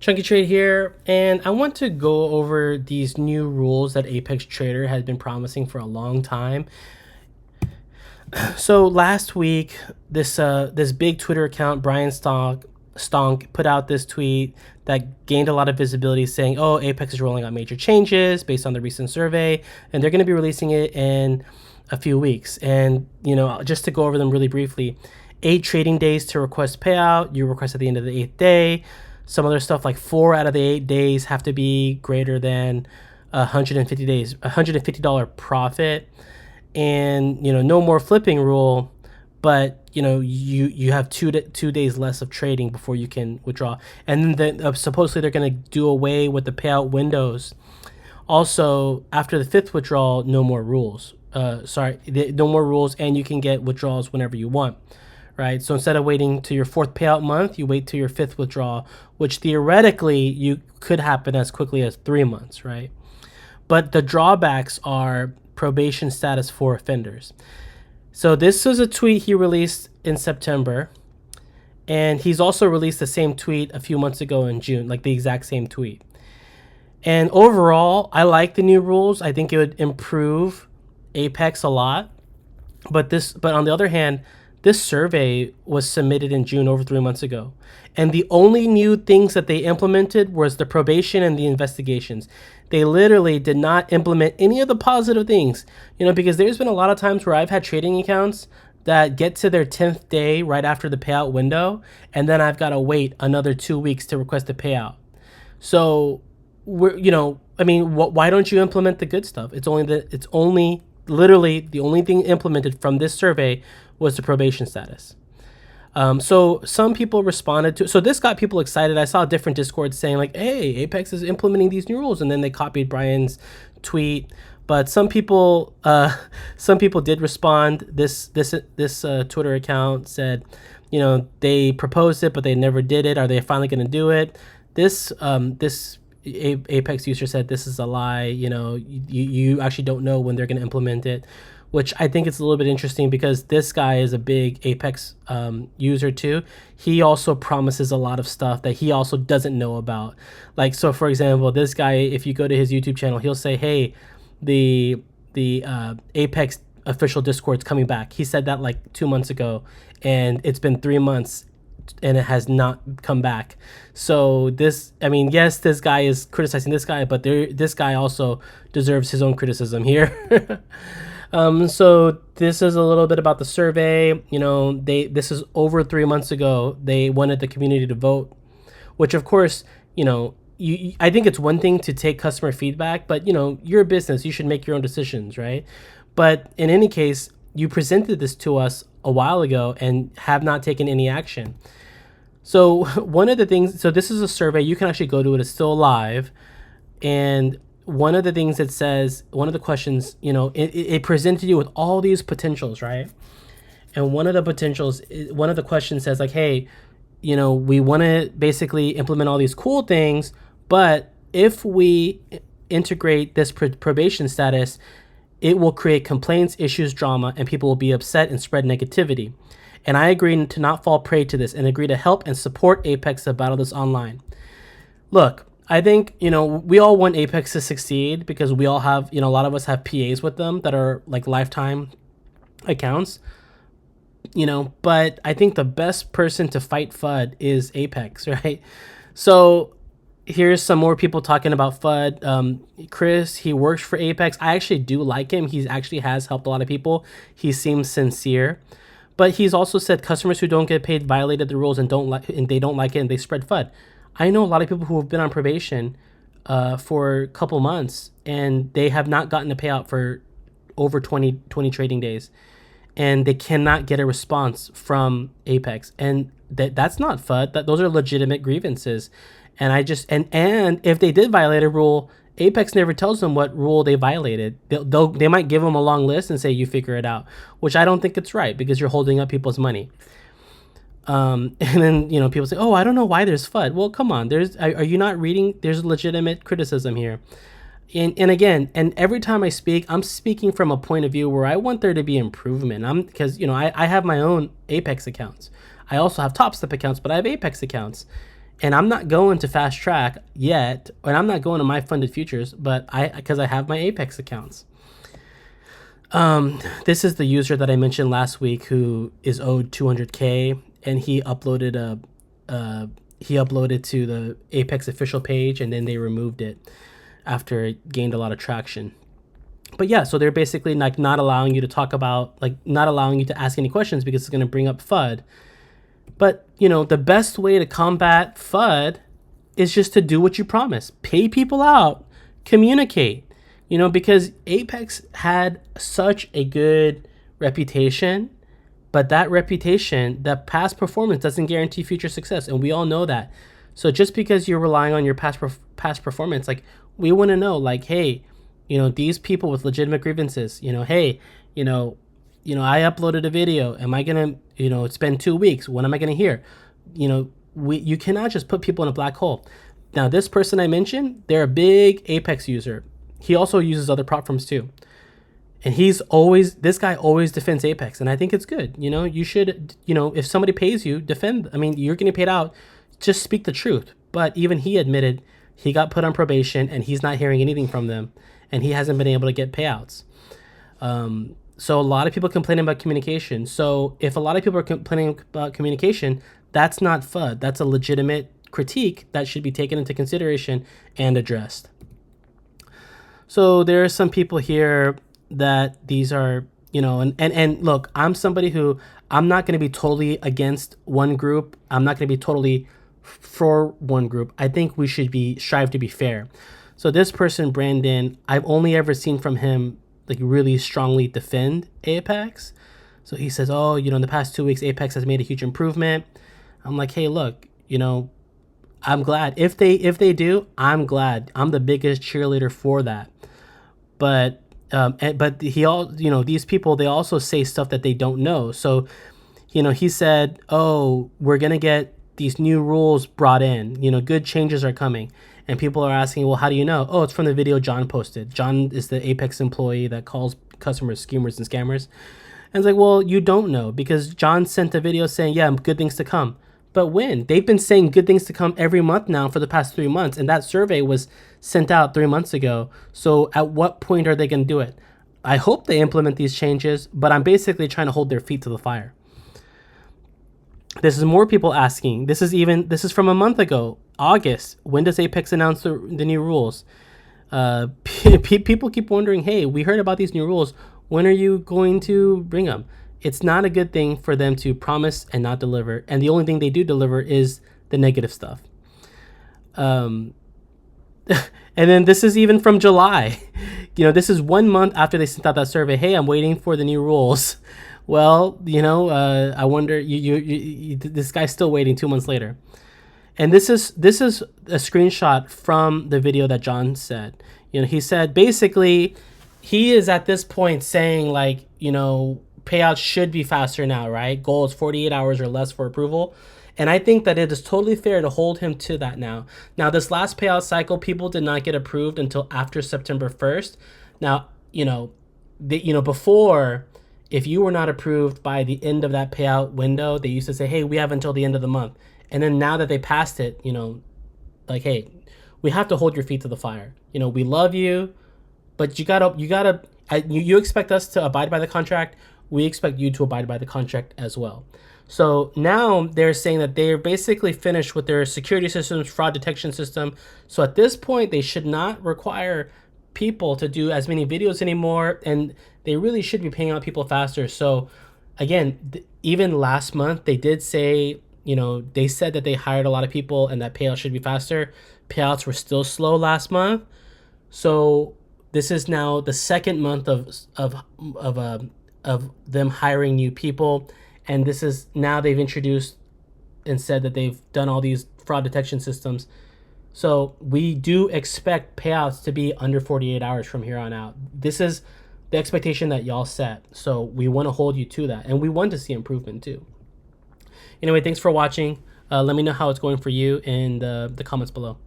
Chunky Trade here, and I want to go over these new rules that Apex Trader has been promising for a long time. So last week, this big Twitter account, Brian Stonk, put out this tweet that gained a lot of visibility, saying, "Oh, Apex is rolling out major changes based on the recent survey, and they're going to be releasing it in a few weeks." And just to go over them really briefly, 8 trading days to request payout. You request at the end of the 8th day. Some other stuff like 4 out of the 8 days have to be greater than 150 days, $150 profit, and no more flipping rule, but you have 2 days less of trading before you can withdraw. And then supposedly they're going to do away with the payout windows. Also, after the 5th withdrawal, no more rules. No more rules, and you can get withdrawals whenever you want. Right, so instead of waiting to your 4th payout month, you wait to your 5th withdrawal, which theoretically you could happen as quickly as 3 months, right? But the drawbacks are probation status for offenders. So this was a tweet he released in September, and he's also released the same tweet a few months ago in June, like the exact same tweet. And overall, I like the new rules. I think it would improve Apex a lot. But on the other hand, this survey was submitted in June, over 3 months ago. And the only new things that they implemented was the probation and the investigations. They literally did not implement any of the positive things, because there's been a lot of times where I've had trading accounts that get to their 10th day right after the payout window, and then I've got to wait another 2 weeks to request a payout. So why don't you implement the good stuff? It's only literally the only thing implemented from this survey was the probation status. So some people responded to, so this got people excited. I saw different Discords saying like, "Hey, Apex is implementing these new rules," and then they copied Brian's tweet. But some people did respond. This Twitter account said, they proposed it, but they never did it. Are they finally going to do it? This Apex user said this is a lie. You actually don't know when they're going to implement it, which I think it's a little bit interesting because this guy is a big Apex user too. He also promises a lot of stuff that he also doesn't know about. Like, so for example, this guy, if you go to his YouTube channel, he'll say, "Hey, the Apex official Discord's coming back." He said that like 2 months ago, and it's been 3 months and it has not come back. So yes, this guy is criticizing this guy, but this guy also deserves his own criticism here. So this is a little bit about the survey. This is over 3 months ago. They wanted the community to vote, which of course, I think it's one thing to take customer feedback, but you're a business, you should make your own decisions, right? But in any case, you presented this to us a while ago and have not taken any action. So one of the things, so this is a survey, you can actually go to it, it's still live. And one of the things it says, one of the questions, it presented you with all these potentials, right? And one of the questions says like, "Hey, we want to basically implement all these cool things, but if we integrate this probation status, it will create complaints, issues, drama, and people will be upset and spread negativity. And I agree to not fall prey to this and agree to help and support Apex to battle this online." Look, I think, we all want Apex to succeed because we all have, a lot of us have PAs with them that are like lifetime accounts, but I think the best person to fight FUD is Apex, right? So here's some more people talking about FUD. Chris, he works for Apex. I actually do like him. He actually has helped a lot of people. He seems sincere. But he's also said customers who don't get paid violated the rules and they don't like it and they spread FUD. I know a lot of people who have been on probation for a couple months and they have not gotten a payout for over 20 trading days, and they cannot get a response from Apex. And that's not FUD. Those are legitimate grievances. And and if they did violate a rule, Apex never tells them what rule they violated. They might give them a long list and say, "You figure it out," which I don't think it's right because you're holding up people's money. And then people say, "Oh, I don't know why there's FUD." Well, come on, are you not reading? There's legitimate criticism here. And again, and every time I speak, I'm speaking from a point of view where I want there to be improvement. Because I have my own Apex accounts. I also have Top Step accounts, but I have Apex accounts. And I'm not going to fast track yet, and I'm not going to my funded futures, but because I have my Apex accounts. This is the user that I mentioned last week who is owed 200K, and he uploaded to the Apex official page, and then they removed it after it gained a lot of traction. But yeah, so they're basically like not allowing you to talk about, like not allowing you to ask any questions because it's going to bring up FUD. But the best way to combat FUD is just to do what you promise. Pay people out, communicate. Because Apex had such a good reputation, but that reputation, that past performance doesn't guarantee future success, and we all know that. So just because you're relying on your past performance, like we want to know, like, hey, these people with legitimate grievances, hey, I uploaded a video. Am I gonna, it's been 2 weeks. When am I gonna hear? You cannot just put people in a black hole. Now, this person I mentioned, they're a big Apex user. He also uses other platforms too. And this guy always defends Apex. And I think it's good. You should, if somebody pays you, defend. I mean, you're getting paid out, just speak the truth. But even he admitted he got put on probation and he's not hearing anything from them. And he hasn't been able to get payouts. So a lot of people complaining about communication. So if a lot of people are complaining about communication, that's not FUD. That's a legitimate critique that should be taken into consideration and addressed. So there are some people here that these are, and look, I'm somebody who, I'm not going to be totally against one group. I'm not going to be totally for one group. I think we should strive to be fair. So this person, Brandon, I've only ever seen from him like really strongly defend Apex. So he says, oh, in the past 2 weeks, Apex has made a huge improvement. I'm like, hey, look, I'm glad if they do, I'm glad. I'm the biggest cheerleader for that. But these people, they also say stuff that they don't know. So, he said, oh, we're going to get these new rules brought in, good changes are coming. And people are asking, well, how do you know? Oh, it's from the video John posted. John is the Apex employee that calls customers schemers and scammers. And it's like, well, you don't know because John sent a video saying, yeah, good things to come. But when? They've been saying good things to come every month now for the past 3 months. And that survey was sent out 3 months ago. So at what point are they going to do it? I hope they implement these changes, but I'm basically trying to hold their feet to the fire. This is more people asking. This is from a month ago, August. When does Apex announce the new rules? People keep wondering, hey, we heard about these new rules. When are you going to bring them? It's not a good thing for them to promise and not deliver. And the only thing they do deliver is the negative stuff. And then this is even from July. This is 1 month after they sent out that survey. Hey, I'm waiting for the new rules. Well, I wonder, this guy's still waiting 2 months later. And this is a screenshot from the video that John said. He said basically he is at this point saying like, payouts should be faster now, right? Goal is 48 hours or less for approval. And I think that it is totally fair to hold him to that now. Now, this last payout cycle, people did not get approved until after September 1st. Now, before, if you were not approved by the end of that payout window, they used to say, hey, we have until the end of the month. And then now that they passed it, like, hey, we have to hold your feet to the fire. We love you, but you expect us to abide by the contract. We expect you to abide by the contract as well. So now they're saying that they're basically finished with their security systems, fraud detection system. So at this point, they should not require people to do as many videos anymore, and they really should be paying out people faster. So again, even last month, they did say, they said that they hired a lot of people and that payouts should be faster. Payouts were still slow last month. So this is now the second month of them hiring new people. And this is now they've introduced and said that they've done all these fraud detection systems. So we do expect payouts to be under 48 hours from here on out. This is the expectation that y'all set. So we want to hold you to that. And we want to see improvement too. Anyway, thanks for watching. Let me know how it's going for you in the comments below.